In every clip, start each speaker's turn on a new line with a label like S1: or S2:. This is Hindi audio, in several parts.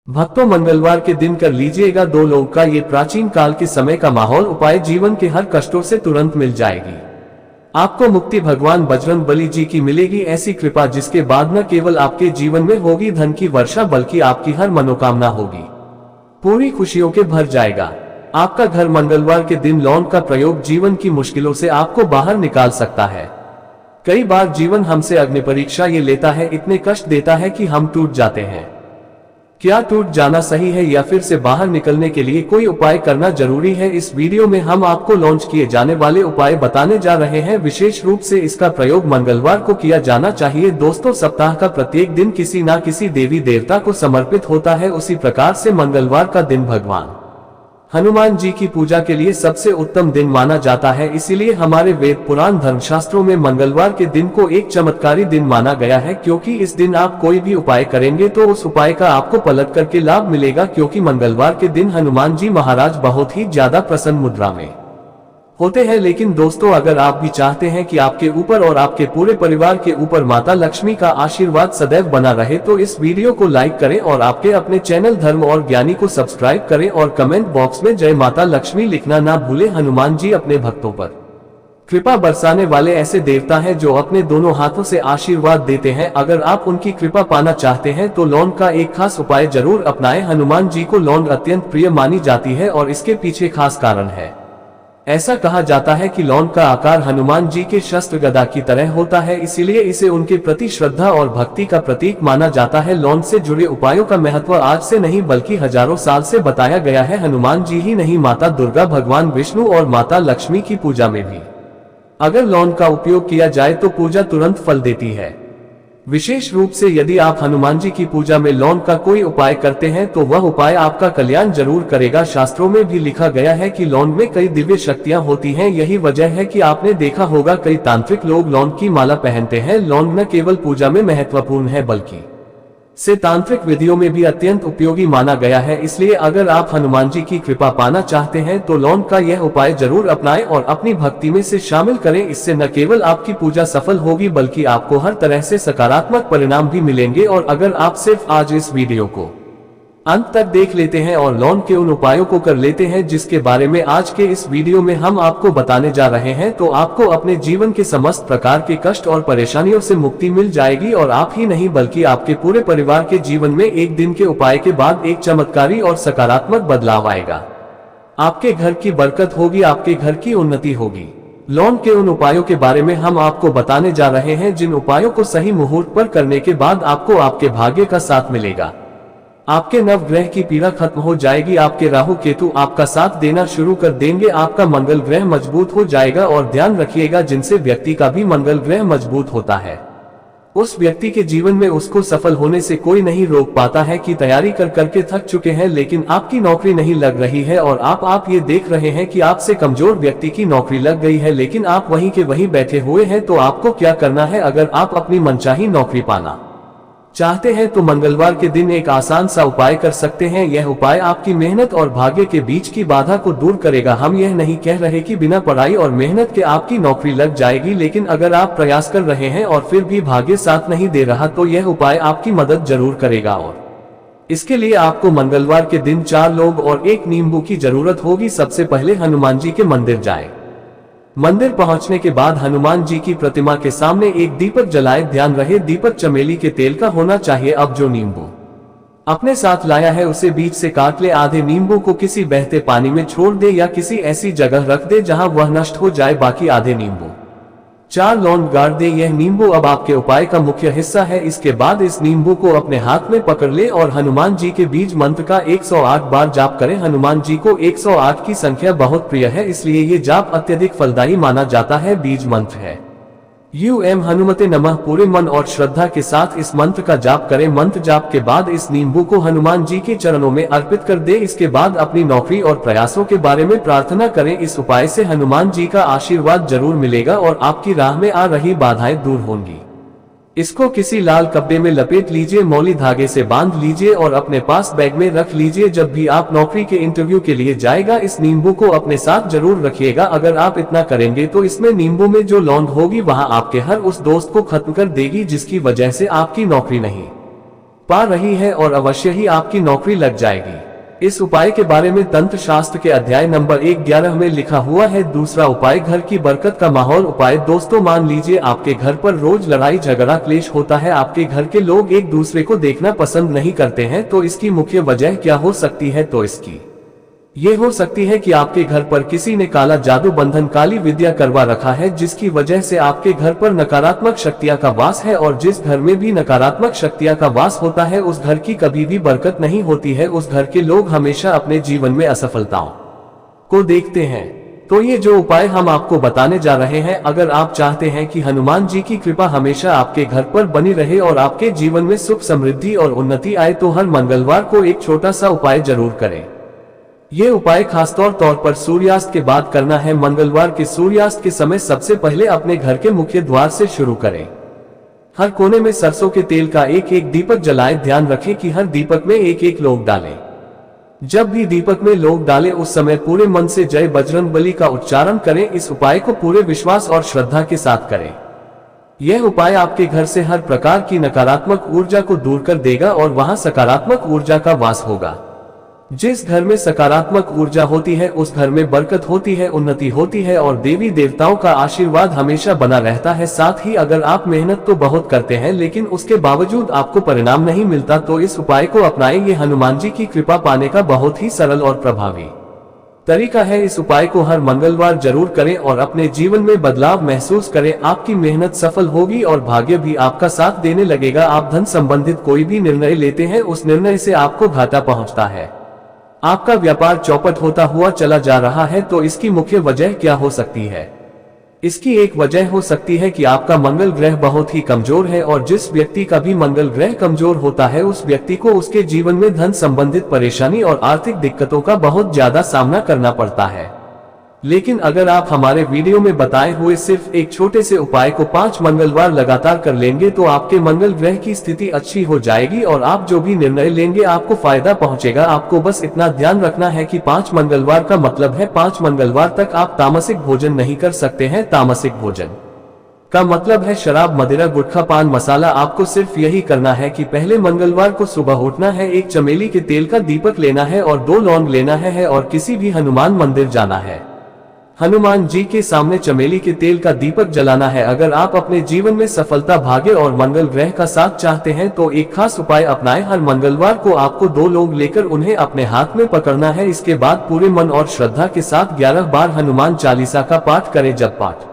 S1: भक्तों, मंगलवार के दिन कर लीजिएगा 2 लोगों का ये प्राचीन काल के समय का माहौल उपाय जीवन के हर कष्टों से तुरंत मिल जाएगी। आपको मुक्ति भगवान बजरंग बली जी की मिलेगी, ऐसी कृपा जिसके बाद न केवल आपके जीवन में होगी धन की वर्षा बल्कि आपकी हर मनोकामना होगी पूरी खुशियों के भर जाएगा। आपका घर मंगलवार के दिन लौंग का प्रयोग जीवन की मुश्किलों से आपको बाहर निकाल सकता है। कई बार जीवन हमसे अग्नि परीक्षा ये लेता है, इतने कष्ट देता है कि हम टूट जाते हैं। क्या टूट जाना सही है या फिर से बाहर निकलने के लिए कोई उपाय करना जरूरी है? इस वीडियो में हम आपको लॉन्च किए जाने वाले उपाय बताने जा रहे हैं। विशेष रूप से इसका प्रयोग मंगलवार को किया जाना चाहिए। दोस्तों, सप्ताह का प्रत्येक दिन किसी न किसी देवी देवता को समर्पित होता है, उसी प्रकार से मंगलवार का दिन भगवान हनुमान जी की पूजा के लिए सबसे उत्तम दिन माना जाता है। इसीलिए हमारे वेद पुराण धर्मशास्त्रों में मंगलवार के दिन को एक चमत्कारी दिन माना गया है, क्योंकि इस दिन आप कोई भी उपाय करेंगे तो उस उपाय का आपको पलट करके लाभ मिलेगा। क्योंकि मंगलवार के दिन हनुमान जी महाराज बहुत ही ज्यादा प्रसन्न मुद्रा में होते हैं। लेकिन दोस्तों, अगर आप भी चाहते हैं कि आपके ऊपर और आपके पूरे परिवार के ऊपर माता लक्ष्मी का आशीर्वाद सदैव बना रहे, तो इस वीडियो को लाइक करें और आपके अपने चैनल धर्म और ज्ञानी को सब्सक्राइब करें और कमेंट बॉक्स में जय माता लक्ष्मी लिखना ना भूलें। हनुमान जी अपने भक्तों पर कृपा बरसाने वाले ऐसे देवता हैं जो अपने दोनों हाथों से आशीर्वाद देते हैं। अगर आप उनकी कृपा पाना चाहते हैं तो लौंग का एक खास उपाय जरूर अपनाएं। हनुमान जी को लौंग अत्यंत प्रिय मानी जाती है और इसके पीछे खास कारण है। ऐसा कहा जाता है कि लौंग का आकार हनुमान जी के शस्त्र गदा की तरह होता है, इसीलिए इसे उनके प्रति श्रद्धा और भक्ति का प्रतीक माना जाता है। लौंग से जुड़े उपायों का महत्व आज से नहीं बल्कि हजारों साल से बताया गया है। हनुमान जी ही नहीं, माता दुर्गा, भगवान विष्णु और माता लक्ष्मी की पूजा में भी अगर लौंग का उपयोग किया जाए तो पूजा तुरंत फल देती है। विशेष रूप से यदि आप हनुमान जी की पूजा में लौंग का कोई उपाय करते हैं तो वह उपाय आपका कल्याण जरूर करेगा। शास्त्रों में भी लिखा गया है कि लौंग में कई दिव्य शक्तियां होती हैं। यही वजह है कि आपने देखा होगा कई तांत्रिक लोग लौंग की माला पहनते हैं। लौंग न केवल पूजा में महत्वपूर्ण है बल्कि से तांत्रिक विधियों में भी अत्यंत उपयोगी माना गया है। इसलिए अगर आप हनुमान जी की कृपा पाना चाहते हैं तो लौंग का यह उपाय जरूर अपनाएं और अपनी भक्ति में से शामिल करें। इससे न केवल आपकी पूजा सफल होगी बल्कि आपको हर तरह से सकारात्मक परिणाम भी मिलेंगे। और अगर आप सिर्फ आज इस वीडियो को अंत तक देख लेते हैं और लौंग के उन उपायों को कर लेते हैं जिसके बारे में आज के इस वीडियो में हम आपको बताने जा रहे हैं, तो आपको अपने जीवन के समस्त प्रकार के कष्ट और परेशानियों से मुक्ति मिल जाएगी। और आप ही नहीं बल्कि आपके पूरे परिवार के जीवन में एक दिन के उपाय के बाद एक चमत्कारी और सकारात्मक बदलाव आएगा। आपके घर की बरकत होगी, आपके घर की उन्नति होगी। लौंग के उन उपायों के बारे में हम आपको बताने जा रहे हैं जिन उपायों को सही मुहूर्त पर करने के बाद आपको आपके भाग्य का साथ मिलेगा। आपके नवग्रह की पीड़ा खत्म हो जाएगी, आपके राहु केतु आपका साथ देना शुरू कर देंगे, आपका मंगल ग्रह मजबूत हो जाएगा। और ध्यान रखिएगा, जिनसे व्यक्ति का भी मंगल ग्रह मजबूत होता है उस व्यक्ति के जीवन में उसको सफल होने से कोई नहीं रोक पाता है। कि तैयारी कर करके थक चुके हैं लेकिन आपकी नौकरी नहीं लग रही है और आप ये देख रहे हैं कि आपसे कमजोर व्यक्ति की नौकरी लग गई है लेकिन आप वहीं के वहीं बैठे हुए हैं, तो आपको क्या करना है? अगर आप अपनी मनचाही नौकरी पाना चाहते हैं तो मंगलवार के दिन एक आसान सा उपाय कर सकते हैं। यह उपाय आपकी मेहनत और भाग्य के बीच की बाधा को दूर करेगा। हम यह नहीं कह रहे कि बिना पढ़ाई और मेहनत के आपकी नौकरी लग जाएगी, लेकिन अगर आप प्रयास कर रहे हैं और फिर भी भाग्य साथ नहीं दे रहा तो यह उपाय आपकी मदद जरूर करेगा। और इसके लिए आपको मंगलवार के दिन 4 लौंग और 1 नींबू की जरूरत होगी। सबसे पहले हनुमान जी के मंदिर जाएं। मंदिर पहुंचने के बाद हनुमान जी की प्रतिमा के सामने एक दीपक जलाए। ध्यान रहे दीपक चमेली के तेल का होना चाहिए। अब जो नींबू अपने साथ लाया है उसे बीच से काट ले। आधे नींबू को किसी बहते पानी में छोड़ दे या किसी ऐसी जगह रख दे जहां वह नष्ट हो जाए। बाकी आधे नींबू 4 लौंग गाड़ दे। यह नींबू अब आपके उपाय का मुख्य हिस्सा है। इसके बाद इस नींबू को अपने हाथ में पकड़ ले और हनुमान जी के बीज मंत्र का 108 बार जाप करें। हनुमान जी को 108 की संख्या बहुत प्रिय है, इसलिए ये जाप अत्यधिक फलदायी माना जाता है। बीज मंत्र है हनुमते नमः। पूरे मन और श्रद्धा के साथ इस मंत्र का जाप करें। मंत्र जाप के बाद इस नींबू को हनुमान जी के चरणों में अर्पित कर दे। इसके बाद अपनी नौकरी और प्रयासों के बारे में प्रार्थना करें। इस उपाय से हनुमान जी का आशीर्वाद जरूर मिलेगा और आपकी राह में आ रही बाधाएं दूर होंगी। इसको किसी लाल कपड़े में लपेट लीजिए, मौली धागे से बांध लीजिए और अपने पास बैग में रख लीजिए। जब भी आप नौकरी के इंटरव्यू के लिए जाएगा इस नींबू को अपने साथ जरूर रखिएगा। अगर आप इतना करेंगे तो इसमें नींबू में जो लौंग होगी वहां आपके हर उस दोस्त को खत्म कर देगी जिसकी वजह से आपकी नौकरी नहीं पा रही है और अवश्य ही आपकी नौकरी लग जाएगी। इस उपाय के बारे में तंत्र शास्त्र के अध्याय नंबर 111 में लिखा हुआ है। दूसरा उपाय, घर की बरकत का माहौल उपाय। दोस्तों, मान लीजिए आपके घर पर रोज लड़ाई झगड़ा क्लेश होता है, आपके घर के लोग एक दूसरे को देखना पसंद नहीं करते हैं, तो इसकी मुख्य वजह क्या हो सकती है? तो इसकी ये हो सकती है कि आपके घर पर किसी ने काला जादू, बंधन, काली विद्या करवा रखा है, जिसकी वजह से आपके घर पर नकारात्मक शक्तियां का वास है। और जिस घर में भी नकारात्मक शक्तियां का वास होता है, उस घर की कभी भी बरकत नहीं होती है। उस घर के लोग हमेशा अपने जीवन में असफलताओं को देखते हैं। तो ये जो उपाय हम आपको बताने जा रहे हैं, अगर आप चाहते हैं कि हनुमान जी की कृपा हमेशा आपके घर पर बनी रहे और आपके जीवन में सुख, समृद्धि और उन्नति आए, तो हर मंगलवार को एक छोटा सा उपाय जरूर करें। ये उपाय खासतौर पर सूर्यास्त के बाद करना है। मंगलवार के सूर्यास्त के समय सबसे पहले अपने घर के मुख्य द्वार से शुरू करें। हर कोने में सरसों के तेल का एक एक दीपक जलाएं। ध्यान रखें कि हर दीपक में एक एक लौंग डालें। जब भी दीपक में लौंग डालें, उस समय पूरे मन से जय बजरंगबली का उच्चारण करें। इस उपाय को पूरे विश्वास और श्रद्धा के साथ करें। यह उपाय आपके घर से हर प्रकार की नकारात्मक ऊर्जा को दूर कर देगा और वहां सकारात्मक ऊर्जा का वास होगा। जिस घर में सकारात्मक ऊर्जा होती है, उस घर में बरकत होती है, उन्नति होती है और देवी देवताओं का आशीर्वाद हमेशा बना रहता है। साथ ही अगर आप मेहनत तो बहुत करते हैं, लेकिन उसके बावजूद आपको परिणाम नहीं मिलता, तो इस उपाय को अपनाएं। ये हनुमान जी की कृपा पाने का बहुत ही सरल और प्रभावी तरीका है। इस उपाय को हर मंगलवार जरूर करें और अपने जीवन में बदलाव महसूस करें। आपकी मेहनत सफल होगी और भाग्य भी आपका साथ देने लगेगा। आप धन संबंधित कोई भी निर्णय लेते हैं, उस निर्णय से आपको घाटा पहुंचता है। आपका व्यापार चौपट होता हुआ चला जा रहा है, तो इसकी मुख्य वजह क्या हो सकती है? इसकी एक वजह हो सकती है कि आपका मंगल ग्रह बहुत ही कमजोर है, और जिस व्यक्ति का भी मंगल ग्रह कमजोर होता है, उस व्यक्ति को उसके जीवन में धन संबंधित परेशानी और आर्थिक दिक्कतों का बहुत ज्यादा सामना करना पड़ता है। लेकिन अगर आप हमारे वीडियो में बताए हुए सिर्फ एक छोटे से उपाय को 5 मंगलवार लगातार कर लेंगे, तो आपके मंगल ग्रह की स्थिति अच्छी हो जाएगी और आप जो भी निर्णय लेंगे आपको फायदा पहुंचेगा। आपको बस इतना ध्यान रखना है कि 5 मंगलवार का मतलब है 5 मंगलवार तक आप तामसिक भोजन नहीं कर सकते हैं। तामसिक भोजन का मतलब है शराब, मदिरा, गुटखा, पान मसाला। आपको सिर्फ यही करना है कि पहले मंगलवार को सुबह उठना है, एक चमेली के तेल का दीपक लेना है और 2 लौंग लेना है और किसी भी हनुमान मंदिर जाना है। हनुमान जी के सामने चमेली के तेल का दीपक जलाना है। अगर आप अपने जीवन में सफलता, भाग्य और मंगल ग्रह का साथ चाहते हैं, तो एक खास उपाय अपनाएं। हर मंगलवार को आपको 2 लौंग लेकर उन्हें अपने हाथ में पकड़ना है। इसके बाद पूरे मन और श्रद्धा के साथ 11 बार हनुमान चालीसा का पाठ करें। जब पाठ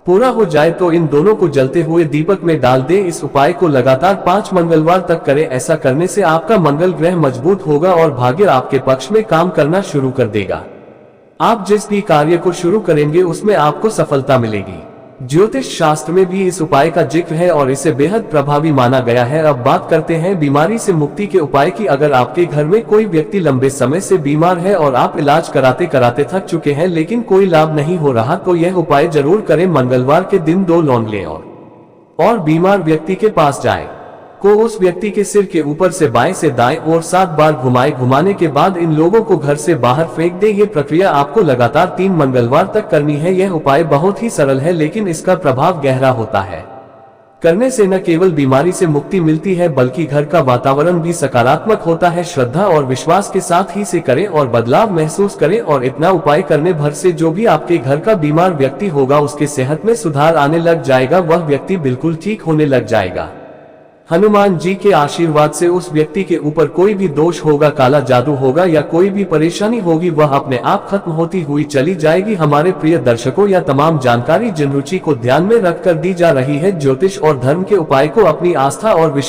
S1: पूरा हो जाए तो इन दोनों को जलते हुए दीपक में डाल दें। इस उपाय को लगातार 5 मंगलवार तक करें। ऐसा करने से आपका मंगल ग्रह मजबूत होगा और भाग्य आपके पक्ष में काम करना शुरू कर देगा। आप जिस भी कार्य को शुरू करेंगे उसमें आपको सफलता मिलेगी। ज्योतिष शास्त्र में भी इस उपाय का जिक्र है और इसे बेहद प्रभावी माना गया है। अब बात करते हैं बीमारी से मुक्ति के उपाय की। अगर आपके घर में कोई व्यक्ति लंबे समय से बीमार है और आप इलाज कराते कराते थक चुके हैं, लेकिन कोई लाभ नहीं हो रहा, तो यह उपाय जरूर करें। मंगलवार के दिन 2 लौंग लें और बीमार व्यक्ति के पास जाएं। को उस व्यक्ति के सिर के ऊपर से बाएं से दाएं और 7 बार घुमाने के बाद इन लोगों को घर से बाहर फेंक दें। ये प्रक्रिया आपको लगातार 3 मंगलवार तक करनी है। यह उपाय बहुत ही सरल है, लेकिन इसका प्रभाव गहरा होता है। करने से न केवल बीमारी से मुक्ति मिलती है, बल्कि घर का वातावरण भी सकारात्मक होता है। श्रद्धा और विश्वास के साथ ही से करें और बदलाव महसूस करें। और इतना उपाय करने भर से जो भी आपके घर का बीमार व्यक्ति होगा, उसके सेहत में सुधार आने लग जाएगा। वह व्यक्ति बिल्कुल ठीक होने लग जाएगा। हनुमान जी के आशीर्वाद से उस व्यक्ति के ऊपर कोई भी दोष होगा, काला जादू होगा या कोई भी परेशानी होगी, वह अपने आप खत्म होती हुई चली जाएगी। हमारे प्रिय दर्शकों, यह तमाम जानकारी जिन रुचि को ध्यान में रखकर दी जा रही है, ज्योतिष और धर्म के उपाय को अपनी आस्था और विश्वास